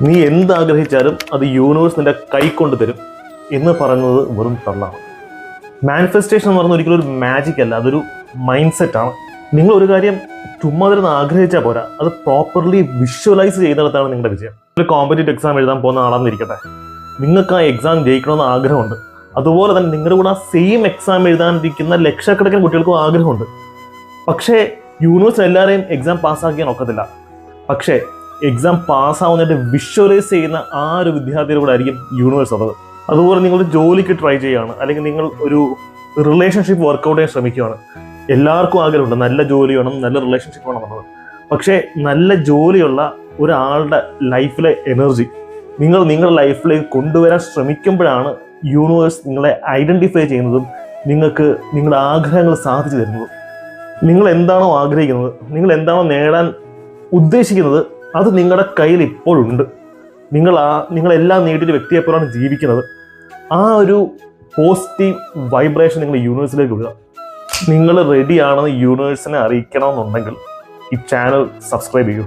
നീ എന്താഗ്രഹിച്ചാലും അത് യൂണിവേഴ്സ് നിന്റെ കൈക്കൊണ്ട് തരും എന്ന് പറയുന്നത് വെറും തള്ളാണ്. മാനിഫെസ്റ്റേഷൻ എന്ന് പറഞ്ഞാൽ ഒരിക്കലും ഒരു മാജിക് അല്ല, അതൊരു മൈൻഡ് സെറ്റാണ്. നിങ്ങൾ ഒരു കാര്യം ചുമ്മാ തരുന്ന ആഗ്രഹിച്ചാൽ പോരാ, അത് പ്രോപ്പർലി വിഷ്വലൈസ് ചെയ്യുന്നിടത്താണ് നിങ്ങളുടെ വിജയം. ഒരു കോമ്പറ്റേറ്റീവ് എക്സാം എഴുതാൻ പോകുന്ന ആളാണെന്നിരിക്കട്ടെ, നിങ്ങൾക്ക് ആ എക്സാം ജയിക്കണമെന്ന് ആഗ്രഹമുണ്ട്. അതുപോലെ തന്നെ നിങ്ങളുടെ കൂടെ ആ സെയിം എക്സാം എഴുതാനിരിക്കുന്ന ലക്ഷക്കണക്കിന് കുട്ടികൾക്കും ആഗ്രഹമുണ്ട്. പക്ഷേ യൂണിവേഴ്സ് എല്ലാവരെയും എക്സാം പാസ്സാക്കിയാൻ ഒക്കത്തില്ല. പക്ഷേ എക്സാം പാസ്സാവുന്നതിൻ്റെ വിഷ്വലൈസ് ചെയ്യുന്ന ആ ഒരു വിദ്യാർത്ഥിയുടെ കൂടെ ആയിരിക്കും യൂണിവേഴ്സ് ഉള്ളത്. അതുപോലെ നിങ്ങളൊരു ജോലിക്ക് ട്രൈ ചെയ്യുകയാണ്, അല്ലെങ്കിൽ നിങ്ങൾ ഒരു റിലേഷൻഷിപ്പ് വർക്കൗട്ട് ചെയ്യാൻ ശ്രമിക്കുകയാണ്. എല്ലാവർക്കും ആഗ്രഹമുണ്ട് നല്ല ജോലി വേണം, നല്ല റിലേഷൻഷിപ്പ് വേണം എന്നുള്ളത്. പക്ഷേ നല്ല ജോലിയുള്ള ഒരാളുടെ ലൈഫിലെ എനർജി നിങ്ങൾ നിങ്ങളുടെ ലൈഫിലേക്ക് കൊണ്ടുവരാൻ ശ്രമിക്കുമ്പോഴാണ് യൂണിവേഴ്സ് നിങ്ങളെ ഐഡൻറ്റിഫൈ ചെയ്യുന്നതും നിങ്ങൾക്ക് നിങ്ങളുടെ ആഗ്രഹങ്ങൾ സാധിച്ചു തരുന്നതും. നിങ്ങൾ എന്താണോ ആഗ്രഹിക്കുന്നത്, നിങ്ങൾ എന്താണോ നേടാൻ ഉദ്ദേശിക്കുന്നത്, അത് നിങ്ങളുടെ കയ്യിൽ ഇപ്പോഴുണ്ട്. നിങ്ങളെല്ലാം നേടിയൊരു വ്യക്തിയെപ്പോഴാണ് ജീവിക്കുന്നത്. ആ ഒരു പോസിറ്റീവ് വൈബ്രേഷൻ നിങ്ങൾ യൂണിവേഴ്സിലേക്ക് വിടുക. നിങ്ങൾ റെഡിയാണെന്ന് യൂണിവേഴ്സിനെ അറിയിക്കണമെന്നുണ്ടെങ്കിൽ ഈ ചാനൽ സബ്സ്ക്രൈബ് ചെയ്യൂ.